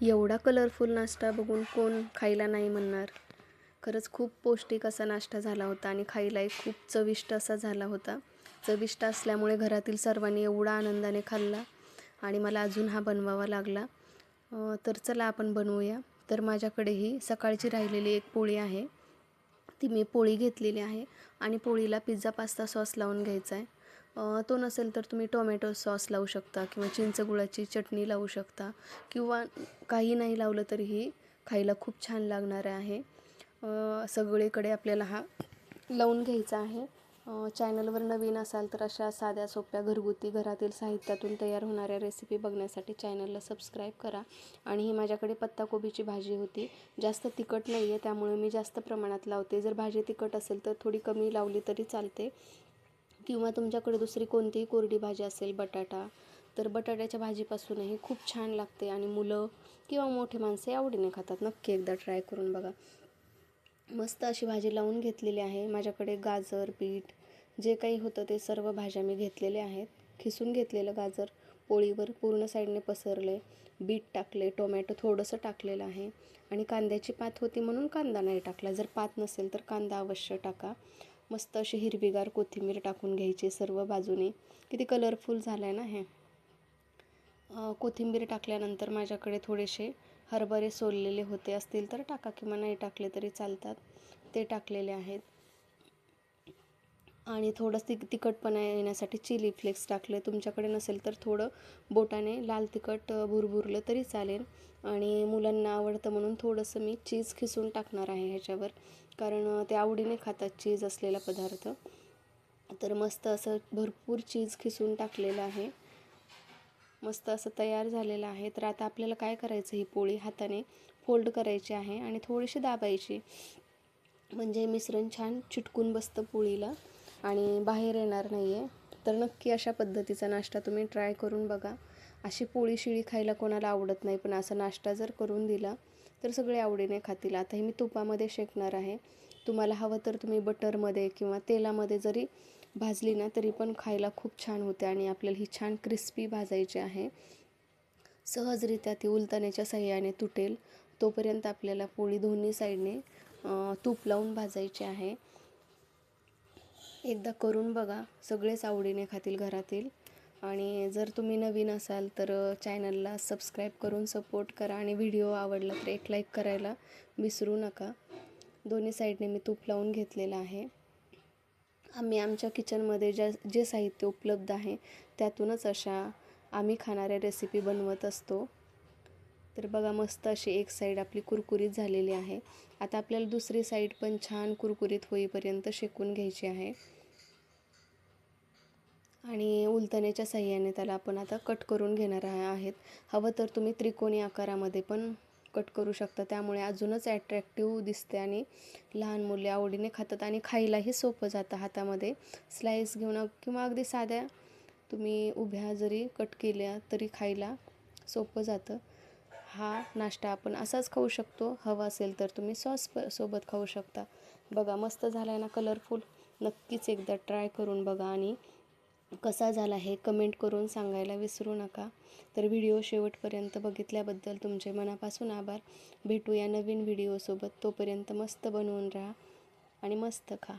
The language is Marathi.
एवढा कलरफुल नाश्ता बघून कोण खायला नाही म्हणणार. खरंच खूप पौष्टिक असा नाश्ता झाला होता आणि खायलाही खूप चविष्ट असा झाला होता. चविष्ट असल्यामुळे घरातील सर्वांनी एवढा आनंदाने खाल्ला आणि मला अजून हा बनवावा लागला. तर चला आपण बनवूया. तर माझ्याकडे ही सकाळची राहिलेली एक पोळी आहे, ती मी पोळी घेतलेली आहे आणि पोळीला पिझ्झा पास्ता सॉस लावून घ्यायचा आहे. तो नसेल तर तुम्ही टोमॅटो सॉस लावू शकता किंवा चिंचगुळाची चटणी लावू शकता किंवा काही नाही लावलं तरीही खायला खूप छान लागणार आहे. सगळीकडे आपल्याला हा लावून घ्यायचा आहे. चॅनलवर नवीन असाल तर अशा साध्या सोप्या घरगुती घरातील साहित्यातून तयार होणाऱ्या रेसिपी बघण्यासाठी चॅनलला सबस्क्राईब करा. आणि ही माझ्याकडे पत्ताकोबीची भाजी होती. जास्त तिखट नाही आहे त्यामुळे मी जास्त प्रमाणात लावते. जर भाजी तिखट असेल तर थोडी कमी लावली तरी चालते किंवा तुमच्याकडे दुसरी कोणतीही कोरडी भाजी असेल, बटाटा, तर बटाट्याच्या भाजीपासूनही खूप छान लागते आणि मुलं किंवा मोठे माणसे आवडीने खातात. नक्की एकदा ट्राय करून बघा. मस्त अशी भाजी लावून घेतलेली आहे. माझ्याकडे गाजर, बीट जे काही होतं ते सर्व भाज्या मी घेतलेल्या आहेत. खिसून घेतलेलं गाजर पोळीवर पूर्ण साईडने पसरले, बीट टाकले, टोमॅटो थोडंसं टाकलेलं आहे आणि कांद्याची पात होती म्हणून कांदा नाही टाकला. जर पात नसेल तर कांदा अवश्य टाका. मस्त अशी हिरवीगार कोथिंबीर टाकून घ्यायची सर्व बाजूने. किती कलरफुल झालं आहे ना हे. कोथिंबीर टाकल्यानंतर माझ्याकडे थोडेसे हरभरे सोललेले होते, असतील तर टाका किंवा नाही टाकले तरी चालतात, ते टाकलेले आहेत. आणि थोडंसं तिखटपणा येण्यासाठी चिली फ्लेक्स टाकले. तुमच्याकडे नसेल तर थोडं बोटाने लाल तिखट भुरभुरलं तरी चालेल. आणि मुलांना आवडतं म्हणून थोडंसं मी चीज खिसून टाकणार आहे ह्याच्यावर, कारण ते आवडीने खातात चीज असलेला पदार्थ. तर मस्त असं भरपूर चीज खिसून टाकलेलं आहे. मस्त असं तयार झालेलं आहे. तर आता आपल्याला काय करायचं, ही पोळी हाताने फोल्ड करायची आहे आणि थोडीशी दाबायची, म्हणजे मिश्रण छान चिटकून बसतं पोळीला आणि बाहेर येणार नाही आहे. तर नक्की अशा पद्धतीचा नाश्ता तुम्ही ट्राय करून बघा. अशी पोळी शिळी खायला कोणाला आवडत नाही, पण असा नाश्ता जर करून दिला तर सगळे आवडीने खातील. आता हे मी तुपामध्ये शेकणार आहे. तुम्हाला हवं तर तुम्ही बटरमध्ये किंवा तेलामध्ये जरी भाजली ना तरी पण खायला खूप छान होते. आणि आपल्याला ही छान क्रिस्पी भाजायची आहे. सहजरित्या ती उलटण्याच्या साहाय्याने तुटेल तोपर्यंत आपल्याला पोळी दोन्ही साईडने तूप लावून भाजायची आहे. एकदा करून बघा, सगळेच आवडीने खातील घरातील. आणि जर तुम्ही नवीन असाल तर चॅनलला सबस्क्राईब करून सपोर्ट करा आणि व्हिडिओ आवडला तर एक लाईक करायला विसरू नका. दोन्ही साईडने मी तूप लावून घेतलेलं आहे. आम्ही आमच्या किचनमध्ये जे साहित्य उपलब्ध आहे त्यातूनच अशा आम्ही खाणाऱ्या रेसिपी बनवत असतो. तर बघा, मस्त अशी एक साईड आपली कुरकुरीत झालेली आहे. आता आपल्याला दुसरी साईड पण छान कुरकुरीत होईपर्यंत शेकून घ्यायची आहे आणि उलटण्याच्या साहाय्याने त्याला आपण आता कट करून घेणार आहेत. हवं तर तुम्ही त्रिकोणी आकारामध्ये पण कट करू शकता, त्यामुळे अजूनच ॲट्रॅक्टिव्ह दिसते आणि लहान मुले आवडीने खातात आणि खायलाही सोपं जातं. हातामध्ये स्लाईस घेऊन किंवा अगदी साध्या तुम्ही उभ्या जरी कट केल्या तरी खायला सोपं जातं. हा नाश्ता आपण असाच खाऊ शकतो, हवा असेल तर तुम्ही सॉस सोबत खाऊ शकता. बघा, मस्त झाला आहे ना कलरफुल. नक्कीच एकदा ट्राय करून बघा आणि कसा झाला हे कमेंट करून सांगायला विसरू नका. तर व्हिडिओ शेवटपर्यंत बघितल्याबद्दल तुमचे मनापासून आभार. भेटूया नवीन व्हिडिओसोबत. तोपर्यंत मस्त बनवून राहा आणि मस्त खा.